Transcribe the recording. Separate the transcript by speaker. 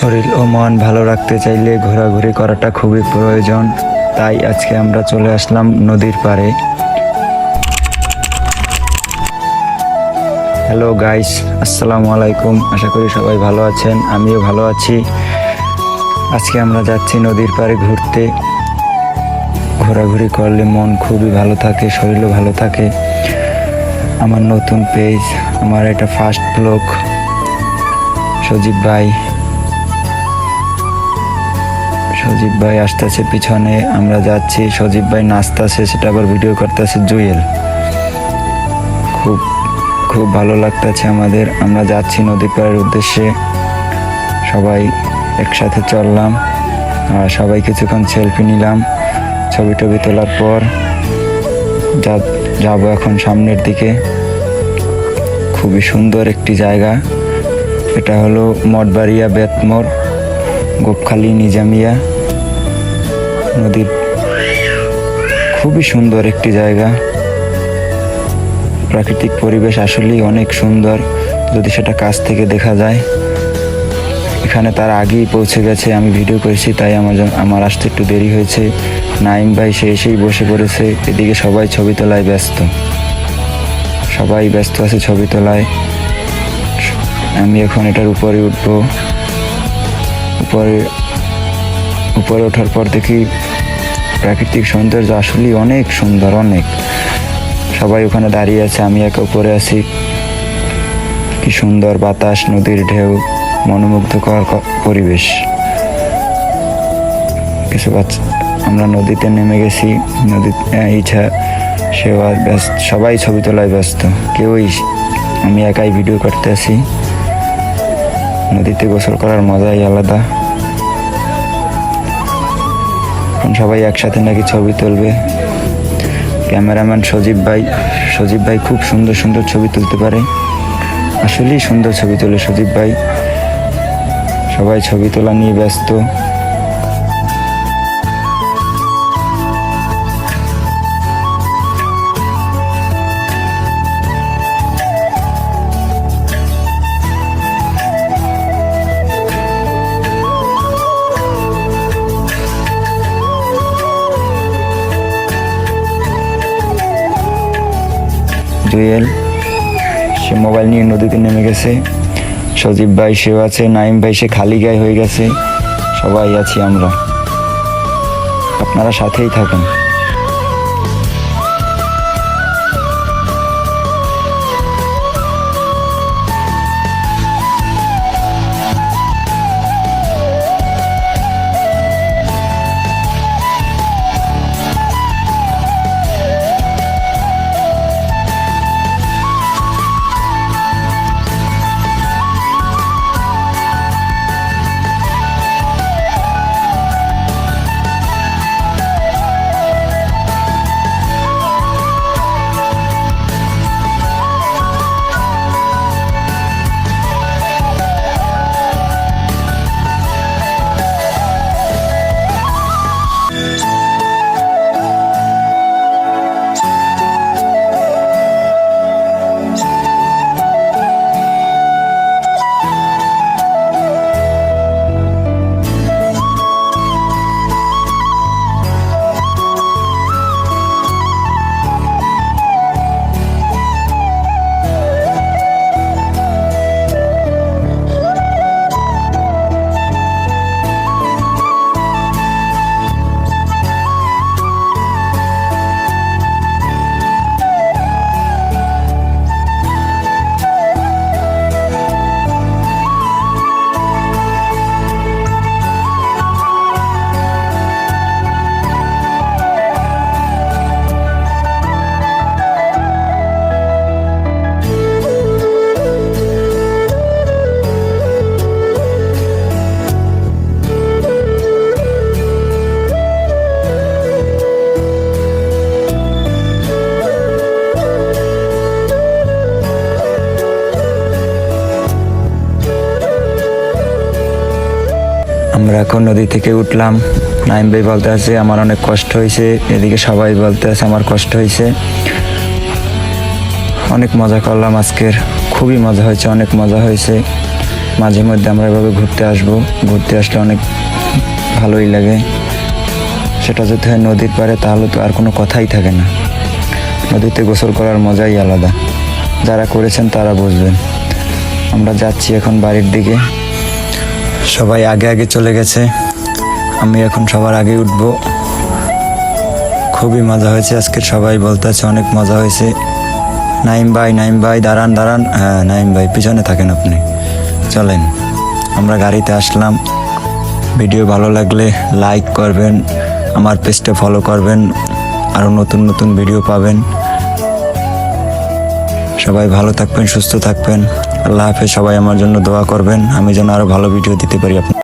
Speaker 1: শরীর ও মন ভালো রাখতে চাইলে ঘোরাঘুরি করাটা খুবই প্রয়োজন। তাই আজকে আমরা চলে আসলাম নদীর পাড়ে। হ্যালো গাইস, আসসালামু আলাইকুম। আশা করি সবাই ভালো আছেন, আমিও ভালো আছি। আজকে আমরা যাচ্ছি নদীর পাড়ে ঘুরতে। ঘোরাঘুরি করলে মন খুবই ভালো থাকে, শরীরও ভালো থাকে। আমার নতুন পেজ, আমার এটা ফার্স্ট ব্লগ। সজীব ভাই আসতেছে পিছনে, আমরা যাচ্ছি। সজীব ভাই নাচতেছে, সেটা আবার ভিডিও করতেছে জুয়েল। খুব ভালো লাগতেছে আমাদের। আমরা যাচ্ছি নদী পাড়ের উদ্দেশ্যে, সবাই একসাথে চললাম আর সবাই কিছুক্ষণ সেলফি নিলাম। ছবি টবি তোলার পর যাবো এখন সামনের দিকে। খুবই সুন্দর একটি জায়গা। এটা হলো মঠবাড়িয়া বেতমোড়, গোপখালী নিজামিয়া নদীর। খুবই সুন্দর একটি জায়গা। প্রাকৃতিক পরিবেশ আসলেই অনেক সুন্দর যদি সেটা কাছ থেকে দেখা যায়। এখানে তার আগেই পৌঁছে গেছে, আমি ভিডিও করেছি, তাই আমার আসতে একটু দেরি হয়েছে। নাইম ভাই সে এসেই বসে পড়েছে। এদিকে সবাই ছবি তোলায় ব্যস্ত, সবাই ব্যস্ত আছে ছবি তোলায়। আমি এখন এটার উপরে উঠবো। উপরে ওঠার পর দেখি প্রাকৃতিক সৌন্দর্য আসলেই অনেক সুন্দর, অনেক। সবাই ওখানে দাঁড়িয়ে আছে, আমি একে উপরে আছি। কি সুন্দর বাতাস, নদীর ঢেউ, মনোমুগ্ধকর পরিবেশ। আমরা নদীতে নেমে গেছি। সবাই ছবি তোলায় ব্যস্ত, আমি একাই ভিডিও করতে আছি। নদীতে গোসল করার মজাই আলাদা। এখন সবাই একসাথে নাকি ছবি তুলবে। ক্যামেরাম্যান সজীব ভাই খুব সুন্দর সুন্দর ছবি তুলতে পারে, আসলেই সুন্দর ছবি তোলে সজীব ভাই। সবাই ছবি তোলা নিয়ে ব্যস্ত। জুয়েল সে মোবাইল নিয়ে নদীতে নেমে গেছে। সজীব ভাই সেও আছে, নাইম ভাই সে খালি গায়ে হয়ে গেছে। সবাই আছি আমরা, আপনারা সাথেই থাকুন। আমরা এখন নদী থেকে উঠলাম। নাইম ভাই বলতে আছে আমার অনেক কষ্ট হয়েছে, এদিকে সবাই বলতে আছে আমার কষ্ট হয়েছে। অনেক মজা করলাম আজকের, খুবই মজা হয়েছে, অনেক মজা হয়েছে। মাঝে মধ্যে আমরা এভাবে ঘুরতে আসবো, ঘুরতে আসলে অনেক ভালোই লাগে। সেটা যদি হয় নদীর পাড়ে তাহলে তো আর কোনো কথাই থাকে না। নদীতে গোসল করার মজাই আলাদা, যারা করেছেন তারা বুঝবেন। আমরা যাচ্ছি এখন বাড়ির দিকে, সবাই আগে আগে চলে গেছে, আমি এখন সবার আগে উঠব। খুবই মজা হয়েছে আজকের, সবাই বলতেছে অনেক মজা হয়েছে। নাইম ভাই দাঁড়ান দাঁড়ান, হ্যাঁ নাইম ভাই পিছনে থাকেন আপনি, চলেন। আমরা গাড়িতে আসলাম। ভিডিও ভালো লাগলে লাইক করবেন, আমার পেজটা ফলো করবেন, আরও নতুন নতুন ভিডিও পাবেন। সবাই ভালো থাকবেন, সুস্থ থাকবেন। আল্লাহ হাফেজ। সবাই আমার জন্য দোয়া করবেন, আমি যেন আরও ভালো ভিডিও দিতে পারি আপনার।